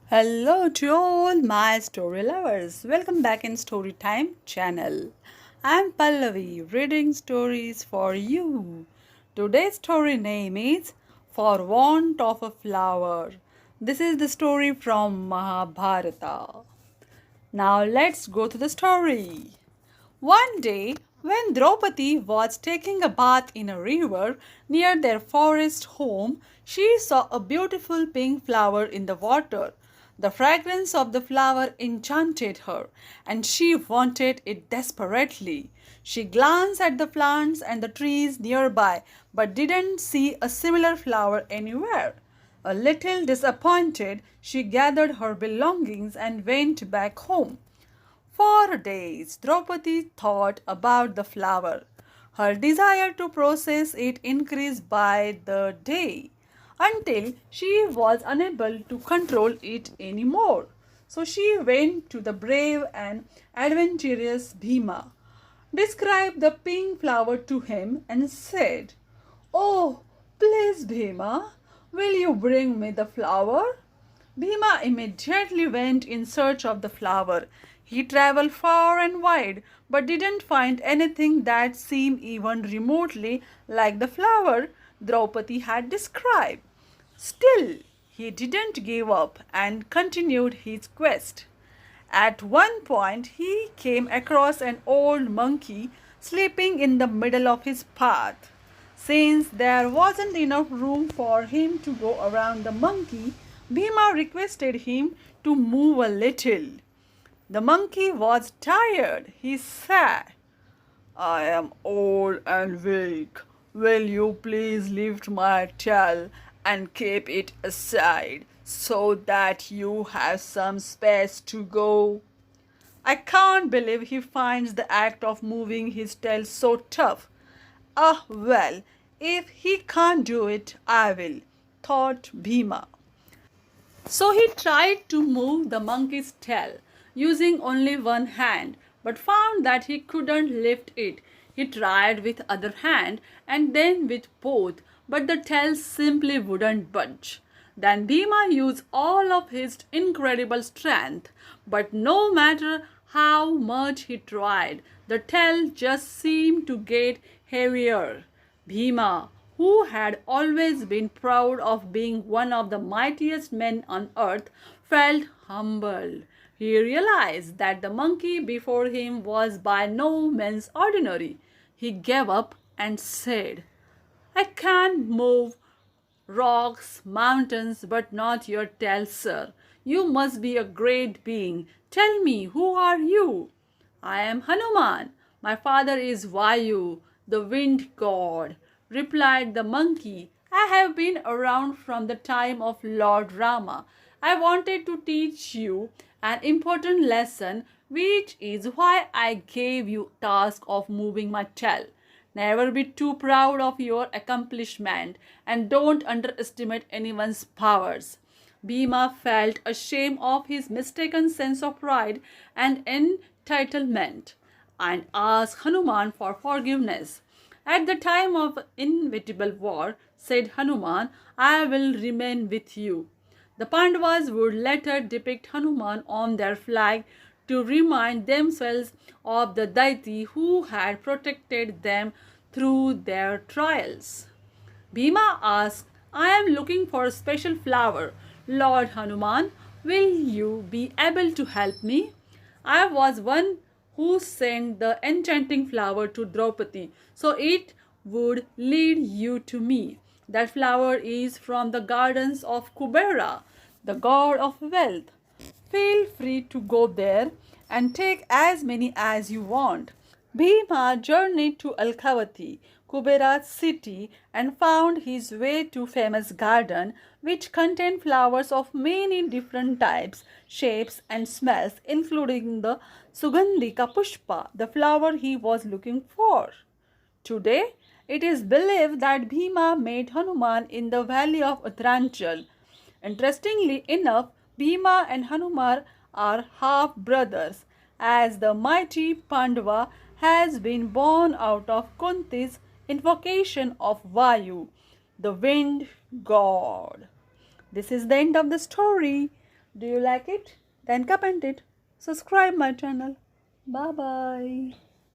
Hello to all my story lovers. Welcome back in Storytime channel. I'm Pallavi reading stories for you. Today's story name is For Want of a Flower. This is the story from Mahabharata. Now let's go to the story. One day, when Draupadi was taking a bath in a river near their forest home, she saw a beautiful pink flower in the water. The fragrance of the flower enchanted her, and she wanted it desperately. She glanced at the plants and the trees nearby, but didn't see a similar flower anywhere. A little disappointed, she gathered her belongings and went back home. For days, Draupadi thought about the flower. Her desire to possess it increased by the day until she was unable to control it anymore. So she went to the brave and adventurous Bhima, described the pink flower to him, and said, "Oh, please, Bhima, will you bring me the flower?" Bhima immediately went in search of the flower. He traveled far and wide, but didn't find anything that seemed even remotely like the flower Draupadi had described. Still, he didn't give up and continued his quest. At one point, he came across an old monkey sleeping in the middle of his path. Since there wasn't enough room for him to go around the monkey, Bhima requested him to move a little. The monkey was tired. He said, "I am old and weak. Will you please lift my tail and keep it aside so that you have some space to go?" I can't believe he finds the act of moving his tail so tough. Ah, well, if he can't do it, I will, thought Bhima. So he tried to move the monkey's tail using only one hand, but found that he couldn't lift it. He tried with other hand and then with both, but the tail simply wouldn't budge. Then Bhima used all of his incredible strength, but no matter how much he tried, the tail just seemed to get heavier. Bhima, who had always been proud of being one of the mightiest men on earth, felt humbled. He realized that the monkey before him was by no means ordinary. He gave up and said, "I can move rocks, mountains, but not your tail, sir. You must be a great being. Tell me, who are you?" "I am Hanuman. My father is Vayu, the wind god," replied the monkey. "I have been around from the time of Lord Rama. I wanted to teach you an important lesson, which is why I gave you task of moving my tail. Never be too proud of your accomplishment and don't underestimate anyone's powers." Bhima felt ashamed of his mistaken sense of pride and entitlement and asked Hanuman for forgiveness. "At the time of inevitable war," said Hanuman, "I will remain with you." The Pandavas would later depict Hanuman on their flag to remind themselves of the deity who had protected them through their trials. Bhima asked, "I am looking for a special flower. Lord Hanuman, will you be able to help me?" "I was one who sent the enchanting flower to Draupadi, so it would lead you to me. That flower is from the gardens of Kubera, the god of wealth. Feel free to go there and take as many as you want." Bhima journeyed to Alkavati, Kubera's city, and found his way to famous garden, which contained flowers of many different types, shapes, and smells, including the Sugandhika Pushpa, the flower he was looking for. Today, it is believed that Bhima met Hanuman in the valley of Uttaranchal. Interestingly enough, Bhima and Hanuman are half brothers, as the mighty Pandava has been born out of Kunti's invocation of Vayu, the wind god. This is the end of the story. Do you like it? Then comment it. Subscribe my channel. Bye bye.